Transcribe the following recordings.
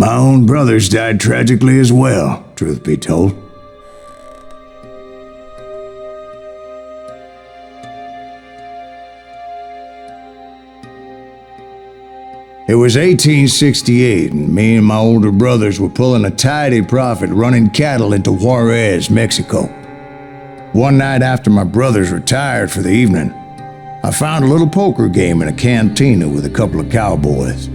My own brothers died tragically as well, truth be told. It was 1868, and me and my older brothers were pulling a tidy profit running cattle into Juarez, Mexico. One night after my brothers retired for the evening, I found a little poker game in a cantina with a couple of cowboys.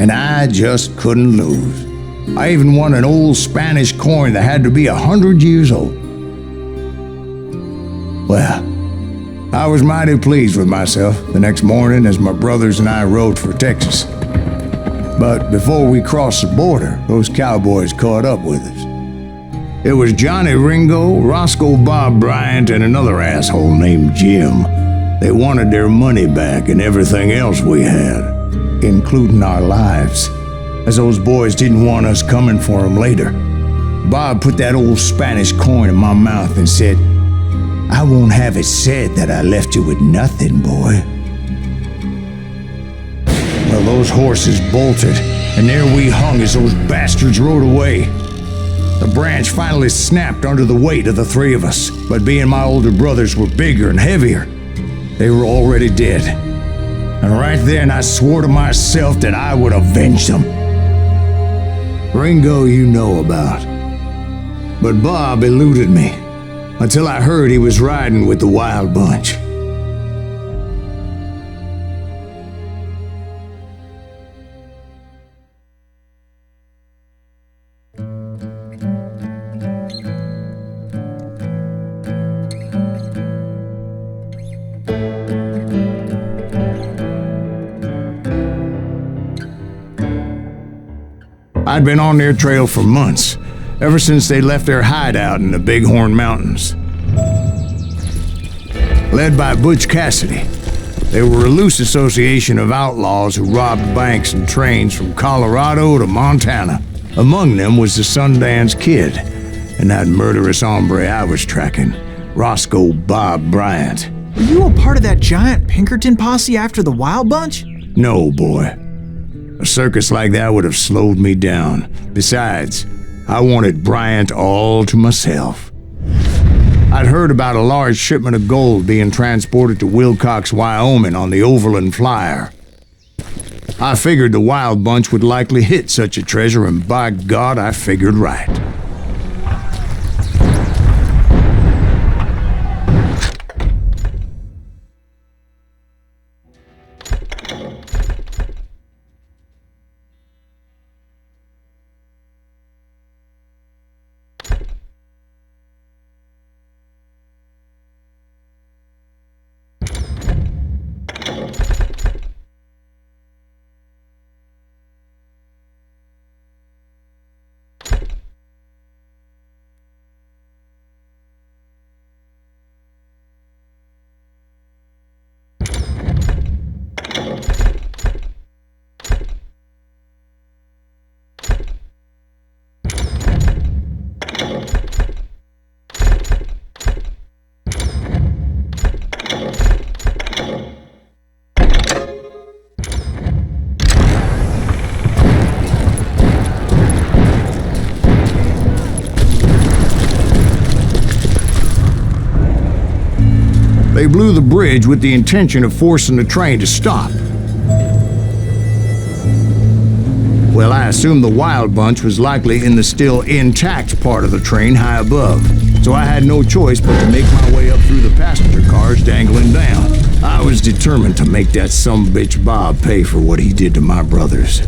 And I just couldn't lose. I even won an old Spanish coin that had to be 100 years old. Well, I was mighty pleased with myself the next morning as my brothers and I rode for Texas. But before we crossed the border, those cowboys caught up with us. It was Johnny Ringo, Roscoe Bob Bryant, and another asshole named Jim. They wanted their money back and everything else we had, including our lives, as those boys didn't want us coming for them later. Bob put that old Spanish coin in my mouth and said, "I won't have it said that I left you with nothing, boy." Well, those horses bolted, and there we hung as those bastards rode away. The branch finally snapped under the weight of the three of us, but being my older brothers were bigger and heavier, they were already dead. And right then I swore to myself that I would avenge them. Ringo you know about, but Bob eluded me until I heard he was riding with the Wild Bunch. I'd been on their trail for months, ever since they left their hideout in the Bighorn Mountains. Led by Butch Cassidy, they were a loose association of outlaws who robbed banks and trains from Colorado to Montana. Among them was the Sundance Kid, and that murderous hombre I was tracking, Roscoe Bob Bryant. Were you a part of that giant Pinkerton posse after the Wild Bunch? No, boy. A circus like that would have slowed me down. Besides, I wanted Bryant all to myself. I'd heard about a large shipment of gold being transported to Wilcox, Wyoming on the Overland Flyer. I figured the Wild Bunch would likely hit such a treasure, and by God, I figured right. They blew the bridge with the intention of forcing the train to stop. Well, I assumed the Wild Bunch was likely in the still intact part of the train high above, so I had no choice but to make my way up through the passenger cars dangling down. I was determined to make that sumbitch Bob pay for what he did to my brothers.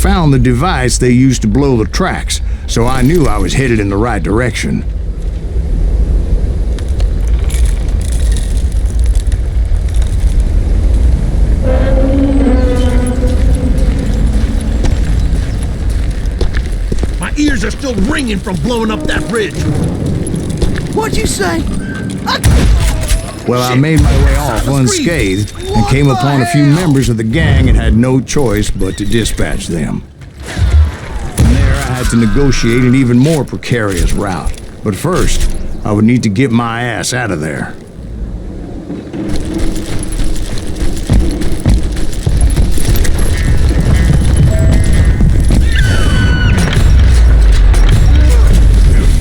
Found the device they used to blow the tracks, so I knew I was headed in the right direction. still ringing from blowing up that bridge. What'd you say? Well, I made my way off unscathed and came upon a few members of the gang and had no choice but to dispatch them. From there, I had to negotiate an even more precarious route. But first, I would need to get my ass out of there.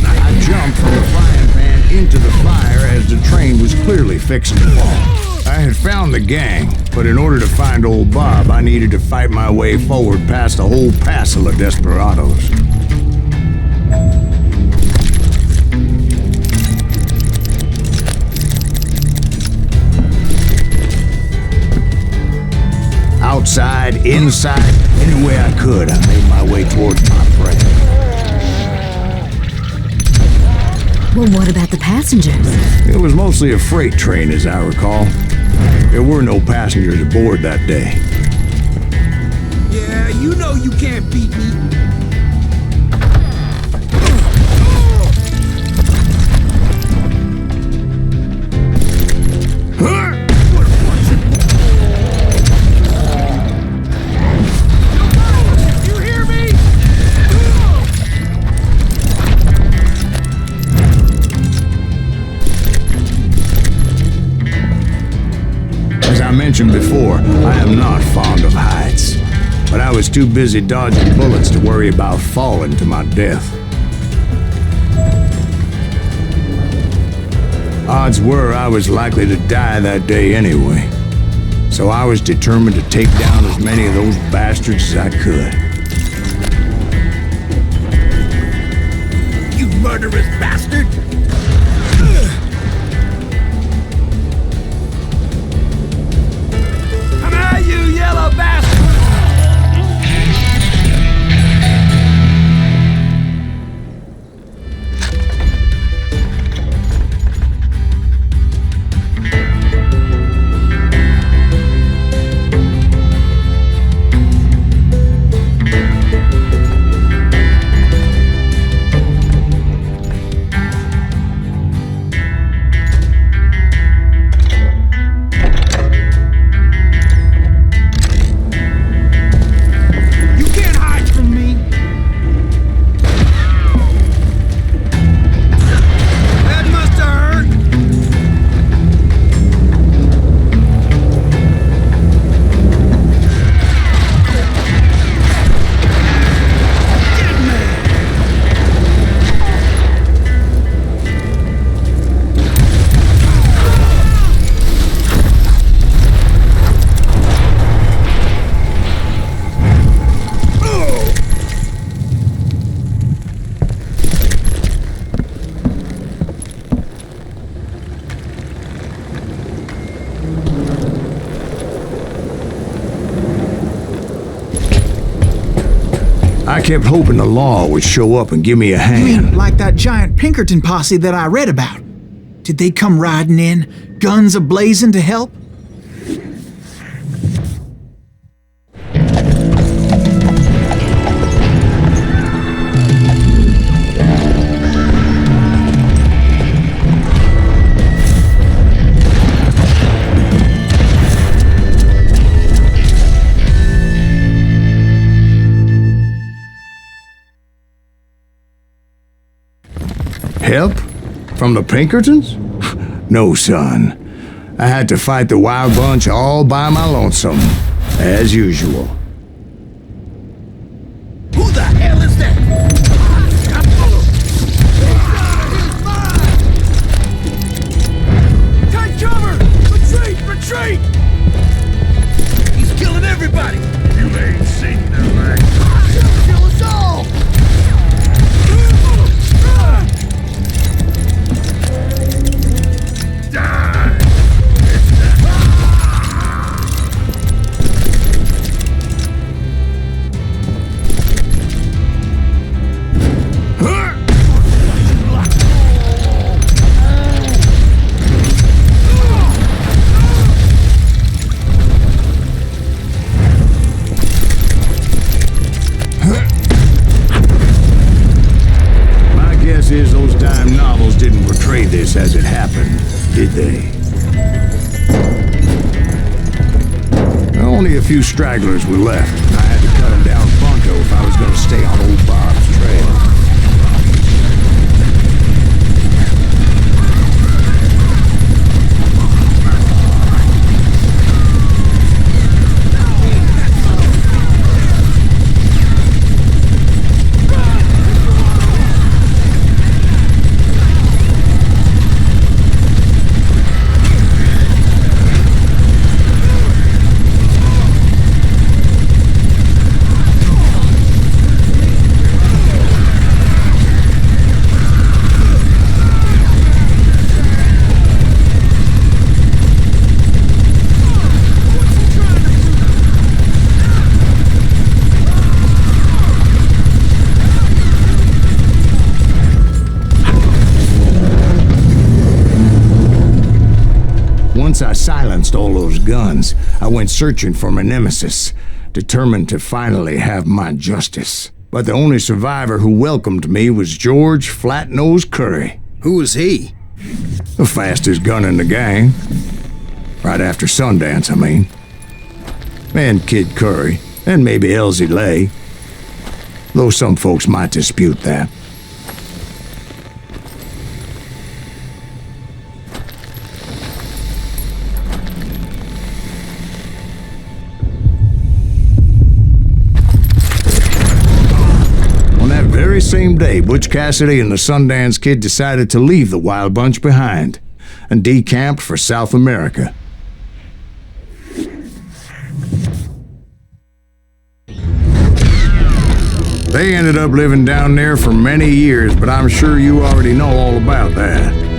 I jumped from the frying pan into the fire as the train was clearly fixing to fall. I had found the gang, but in order to find old Bob, I needed to fight my way forward past a whole passel of desperados. Outside, inside, any way I could, I made my way towards my prey. Well, what about the passengers? It was mostly a freight train, as I recall. There were no passengers aboard that day. Yeah, you know you can't beat me. I mentioned before, I am not fond of heights, but I was too busy dodging bullets to worry about falling to my death. Odds were I was likely to die that day anyway, so I was determined to take down as many of those bastards as I could. You murderous bastard! You yellow bastard! I kept hoping the law would show up and give me a You hand. mean like that giant Pinkerton posse that I read about? Did they come riding in, guns a-blazing to help? Help? From the Pinkertons? No, son. I had to fight the wild bunch all by my lonesome, as usual. Who the hell is that? Take cover! Retreat! Retreat! He's killing everybody! You ain't seen them, man. He'll kill us all! Die! this as it happened, did they? Only a few stragglers were left. I had to cut them down pronto if I was going to stay on old Bob's trail. Once I silenced all those guns, I went searching for my nemesis, determined to finally have my justice. But the only survivor who welcomed me was George Flat-Nosed Curry. Who was he? The fastest gun in the gang. Right after Sundance, I mean. And Kid Curry, and maybe Elsie Lay. Though some folks might dispute that. Very same day, Butch Cassidy and the Sundance Kid decided to leave the Wild Bunch behind and decamped for South America. They ended up living down there for many years, but I'm sure you already know all about that.